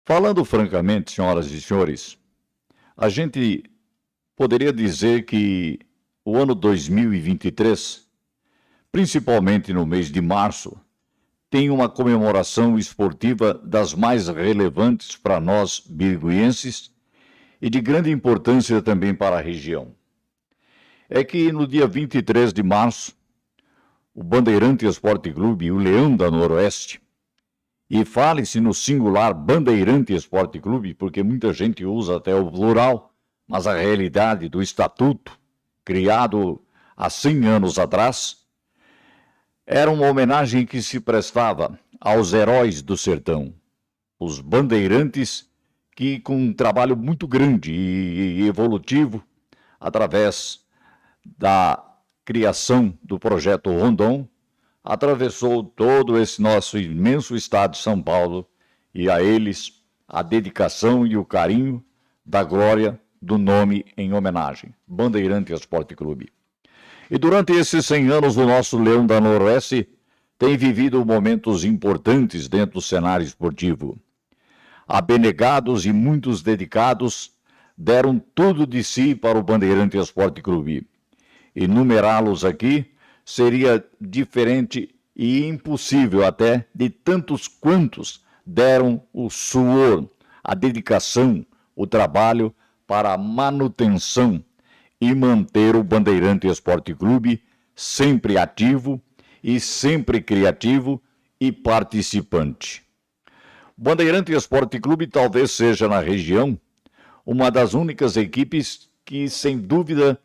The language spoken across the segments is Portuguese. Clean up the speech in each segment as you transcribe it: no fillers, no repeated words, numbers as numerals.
Falando francamente, senhoras e senhores, a gente poderia dizer que o ano 2023, principalmente no mês de março, tem uma comemoração esportiva das mais relevantes para nós biriguenses e de grande importância também para a região. É que no dia 23 de março, o Bandeirante Esporte Clube, o Leão da Noroeste, e fale-se no singular Bandeirante Esporte Clube, porque muita gente usa até o plural, mas a realidade do estatuto, criado há 100 anos atrás, era uma homenagem que se prestava aos heróis do sertão, os bandeirantes que, com um trabalho muito grande e evolutivo, através da criação do projeto Rondon, atravessou todo esse nosso imenso estado de São Paulo e a eles a dedicação e o carinho da glória do nome em homenagem, Bandeirante Esporte Clube. E durante esses 100 anos, o nosso Leão da Noroeste tem vivido momentos importantes dentro do cenário esportivo. Abnegados e muitos dedicados deram tudo de si para o Bandeirante Esporte Clube. Enumerá-los aqui seria diferente e impossível até de tantos quantos deram o suor, a dedicação, o trabalho para a manutenção e manter o Bandeirante Esporte Clube sempre ativo e sempre criativo e participante. O Bandeirante Esporte Clube talvez seja na região uma das únicas equipes que, sem dúvida,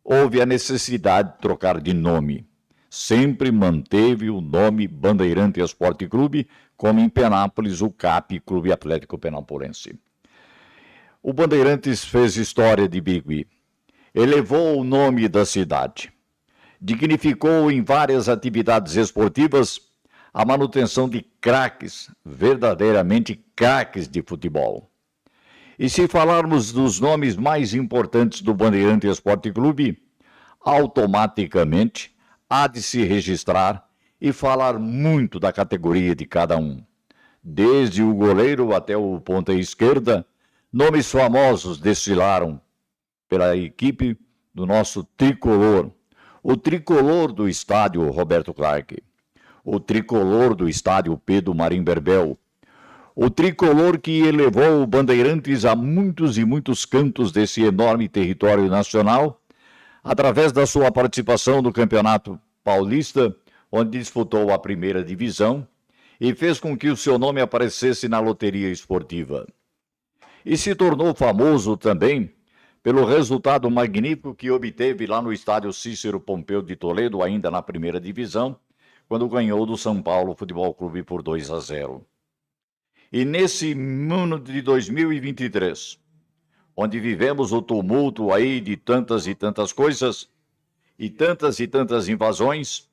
houve a necessidade de trocar de nome. Sempre manteve o nome Bandeirante Esporte Clube, como em Penápolis o CAP, Clube Atlético Penapolense. O Bandeirantes fez história de Birigui, elevou o nome da cidade, dignificou em várias atividades esportivas a manutenção de craques, verdadeiramente craques de futebol. E se falarmos dos nomes mais importantes do Bandeirante Esporte Clube, automaticamente há de se registrar e falar muito da categoria de cada um. Desde o goleiro até o ponta esquerda, nomes famosos desfilaram pela equipe do nosso tricolor. O tricolor do estádio Roberto Clark, o tricolor do estádio Pedro Marim Berbel, o tricolor que elevou o Bandeirantes a muitos e muitos cantos desse enorme território nacional, através da sua participação no Campeonato Paulista, onde disputou a primeira divisão e fez com que o seu nome aparecesse na loteria esportiva. E se tornou famoso também pelo resultado magnífico que obteve lá no estádio Cícero Pompeu de Toledo, ainda na primeira divisão, quando ganhou do São Paulo Futebol Clube por 2-0. E nesse ano de 2023, onde vivemos o tumulto aí de tantas e tantas coisas, e tantas invasões,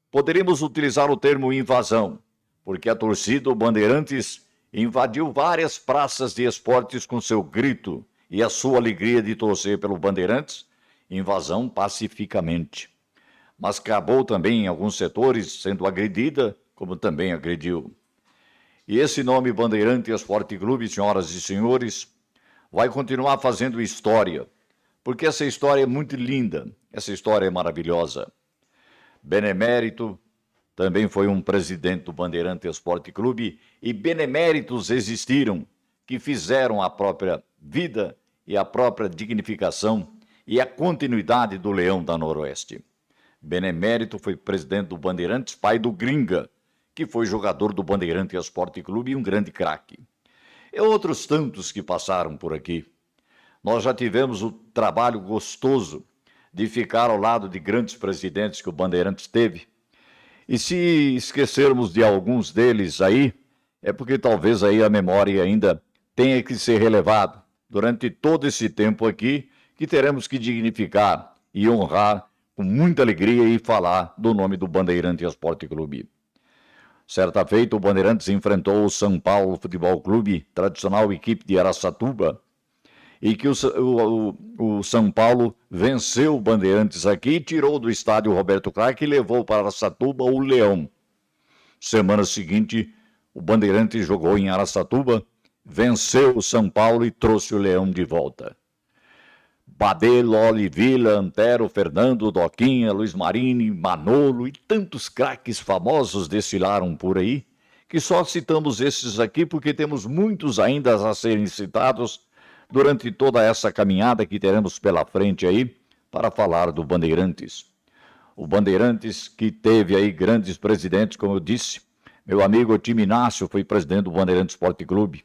poderíamos utilizar o termo invasão, porque a torcida do Bandeirantes invadiu várias praças de esportes com seu grito e a sua alegria de torcer pelo Bandeirantes, invasão pacificamente. Mas acabou também em alguns setores sendo agredida, como também agrediu. E esse nome Bandeirante Esporte Clube, senhoras e senhores, vai continuar fazendo história, porque essa história é muito linda, essa história é maravilhosa. Benemérito também foi um presidente do Bandeirante Esporte Clube e beneméritos existiram que fizeram a própria vida e a própria dignificação e a continuidade do Leão da Noroeste. Benemérito foi presidente do Bandeirantes, pai do Gringa, que foi jogador do Bandeirante Esporte Clube e um grande craque. E outros tantos que passaram por aqui. Nós já tivemos o trabalho gostoso de ficar ao lado de grandes presidentes que o Bandeirantes teve. E se esquecermos de alguns deles aí, é porque talvez aí a memória ainda tenha que ser relevada durante todo esse tempo aqui, que teremos que dignificar e honrar com muita alegria e falar do nome do Bandeirante Esporte Clube. Certa feita, o Bandeirantes enfrentou o São Paulo Futebol Clube, tradicional equipe de Araçatuba, e que o São Paulo venceu o Bandeirantes aqui, tirou do estádio Roberto Clark e levou para Araçatuba o Leão. Semana seguinte, o Bandeirantes jogou em Araçatuba venceu o São Paulo e trouxe o Leão de volta. Badê, Loli, Vila, Antero, Fernando, Doquinha, Luiz Marini, Manolo e tantos craques famosos desfilaram por aí, que só citamos esses aqui porque temos muitos ainda a serem citados durante toda essa caminhada que teremos pela frente aí para falar do Bandeirantes. O Bandeirantes que teve aí grandes presidentes, como eu disse, meu amigo Tim Inácio foi presidente do Bandeirantes Esporte Clube.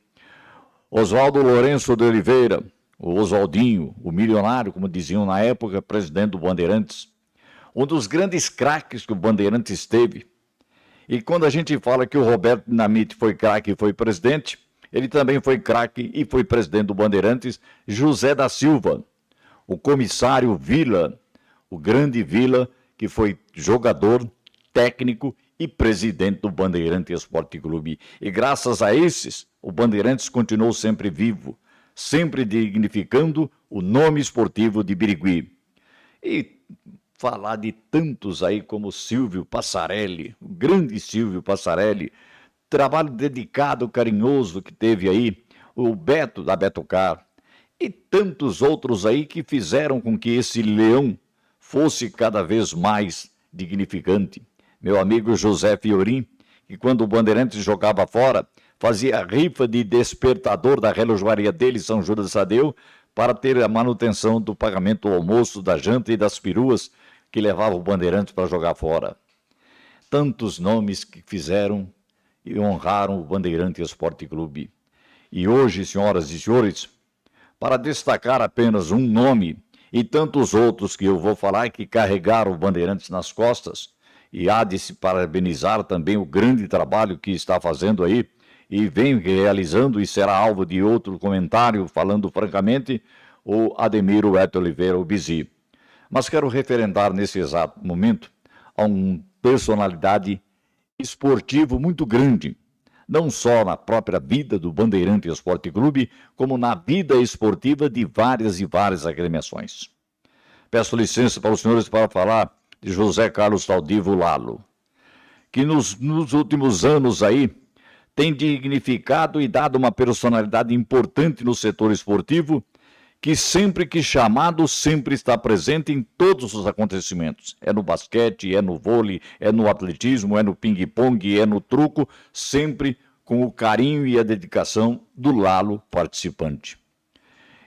Oswaldo Lourenço de Oliveira, o Oswaldinho, o milionário, como diziam na época, presidente do Bandeirantes. Um dos grandes craques que o Bandeirantes teve. E quando a gente fala que o Roberto Dinamite foi craque e foi presidente, ele também foi craque e foi presidente do Bandeirantes, José da Silva, o comissário Vila, o grande Vila, que foi jogador, técnico e presidente do Bandeirantes Esporte Clube. E graças a esses, o Bandeirantes continuou sempre vivo, sempre dignificando o nome esportivo de Birigui. E falar de tantos aí como Silvio Passarelli, o grande Silvio Passarelli, trabalho dedicado, carinhoso que teve aí, o Beto da Betocar, e tantos outros aí que fizeram com que esse leão fosse cada vez mais dignificante. Meu amigo José Fiorim, que quando o Bandeirantes jogava fora, fazia rifa de despertador da relojoaria dele, São Judas Tadeu, para ter a manutenção do pagamento do almoço, da janta e das peruas que levavam o Bandeirantes para jogar fora. Tantos nomes que fizeram e honraram o Bandeirantes Esporte Clube. E hoje, senhoras e senhores, para destacar apenas um nome e tantos outros que eu vou falar que carregaram o Bandeirantes nas costas, e há de se parabenizar também o grande trabalho que está fazendo aí, e vem realizando e será alvo de outro comentário, falando francamente, o Ademiro Eto Oliveira, o Bizi. Mas quero referendar nesse exato momento a uma personalidade esportiva muito grande, não só na própria vida do Bandeirantes Esporte Clube, como na vida esportiva de várias e várias agremiações. Peço licença para os senhores para falar de José Carlos Taldivo Lalo, que nos últimos anos aí tem dignificado e dado uma personalidade importante no setor esportivo, que sempre que chamado, sempre está presente em todos os acontecimentos. É no basquete, é no vôlei, é no atletismo, é no ping-pong, é no truco, sempre com o carinho e a dedicação do Lalo participante.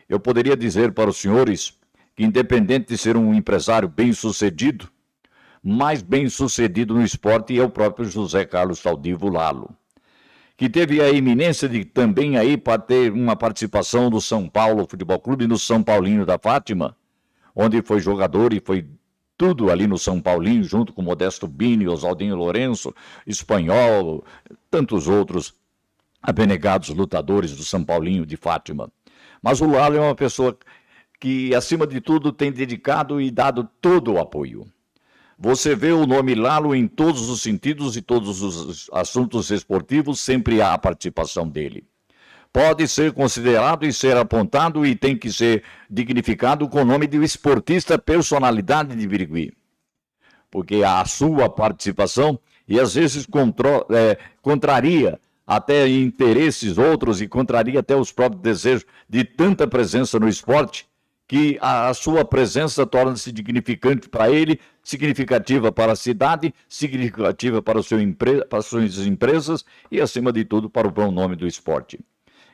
Eu poderia dizer para os senhores que, independente de ser um empresário bem-sucedido, mais bem-sucedido no esporte é o próprio José Carlos Taldivo Lalo, que teve a eminência de também aí para ter uma participação do São Paulo Futebol Clube, no São Paulinho da Fátima, onde foi jogador e foi tudo ali no São Paulinho, junto com Modesto Bini, Oswaldinho Lourenço, Espanhol, tantos outros abnegados lutadores do São Paulinho de Fátima. Mas o Lalo é uma pessoa que, acima de tudo, tem dedicado e dado todo o apoio. Você vê o nome Lalo em todos os sentidos e todos os assuntos esportivos, sempre há a participação dele. Pode ser considerado e ser apontado e tem que ser dignificado com o nome de esportista personalidade de Birigui. Porque a sua participação, e às vezes contraria até interesses outros e contraria até os próprios desejos de tanta presença no esporte, que a sua presença torna-se dignificante para ele, significativa para a cidade, significativa para as suas empresas e, acima de tudo, para o bom nome do esporte.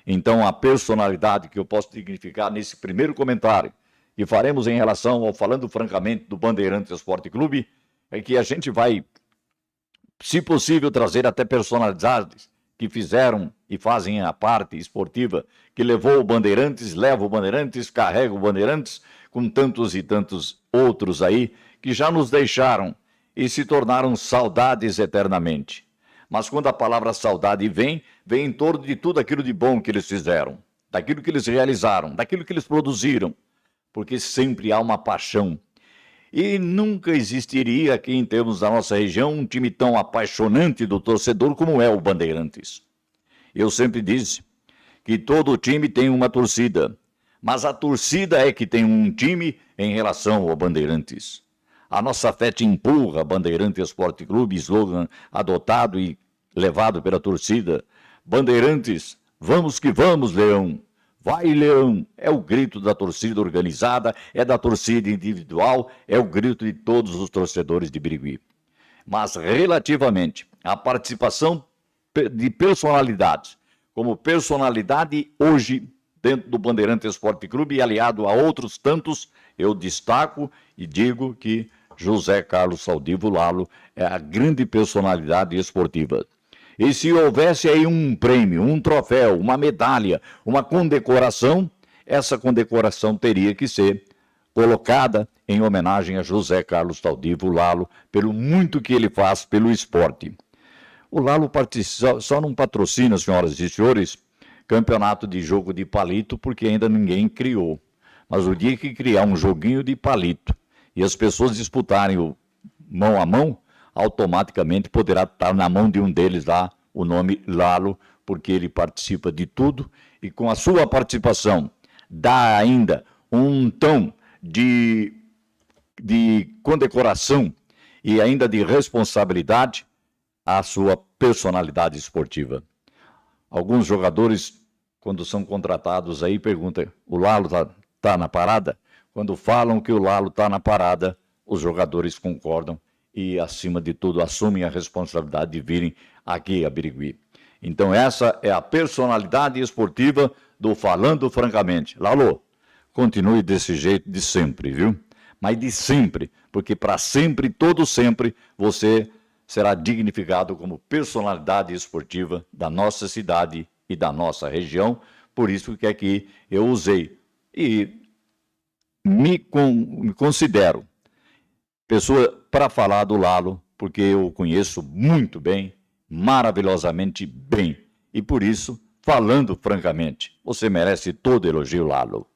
Então, a personalidade que eu posso dignificar nesse primeiro comentário, que faremos em relação ao Falando Francamente do Bandeirantes Esporte Clube, é que a gente vai, se possível, trazer até personalidades que fizeram e fazem a parte esportiva, que levou o Bandeirantes, leva o Bandeirantes, carrega o Bandeirantes, com tantos e tantos outros aí, que já nos deixaram e se tornaram saudades eternamente. Mas quando a palavra saudade vem em torno de tudo aquilo de bom que eles fizeram, daquilo que eles realizaram, daquilo que eles produziram, porque sempre há uma paixão. E nunca existiria aqui, em termos da nossa região, um time tão apaixonante do torcedor como é o Bandeirantes. Eu sempre disse que todo time tem uma torcida, mas a torcida é que tem um time em relação ao Bandeirantes. A nossa fé te empurra, Bandeirantes Esporte Clube, slogan adotado e levado pela torcida. Bandeirantes, Vamos que vamos, Leão! Vai, Leão! É o grito da torcida organizada, é da torcida individual, é o grito de todos os torcedores de Birigui. Mas relativamente à participação de personalidades, como personalidade hoje dentro do Bandeirante Esporte Clube e aliado a outros tantos, eu destaco e digo que José Carlos Saldivo Lalo é a grande personalidade esportiva. E se houvesse aí um prêmio, um troféu, uma medalha, uma condecoração, essa condecoração teria que ser colocada em homenagem a José Carlos Saldivo Lalo, pelo muito que ele faz pelo esporte. O Lalo só não patrocina, senhoras e senhores, campeonato de jogo de palito, porque ainda ninguém criou. Mas o dia que criar um joguinho de palito e as pessoas disputarem o mão a mão, automaticamente poderá estar na mão de um deles lá o nome Lalo, porque ele participa de tudo e com a sua participação dá ainda um tom de condecoração e ainda de responsabilidade à sua personalidade esportiva. Alguns jogadores, quando são contratados aí, perguntam, o Lalo tá na parada? Quando falam que o Lalo está na parada, os jogadores concordam e, acima de tudo, assumem a responsabilidade de virem aqui a Birigui. Então, essa é a personalidade esportiva do Falando Francamente. Lalo, continue desse jeito de sempre, viu? Mas de sempre, porque para sempre, todo sempre, você será dignificado como personalidade esportiva da nossa cidade e da nossa região. Por isso que aqui eu usei e me considero pessoa para falar do Lalo, porque eu o conheço muito bem, maravilhosamente bem. E por isso, falando francamente, você merece todo elogio, Lalo.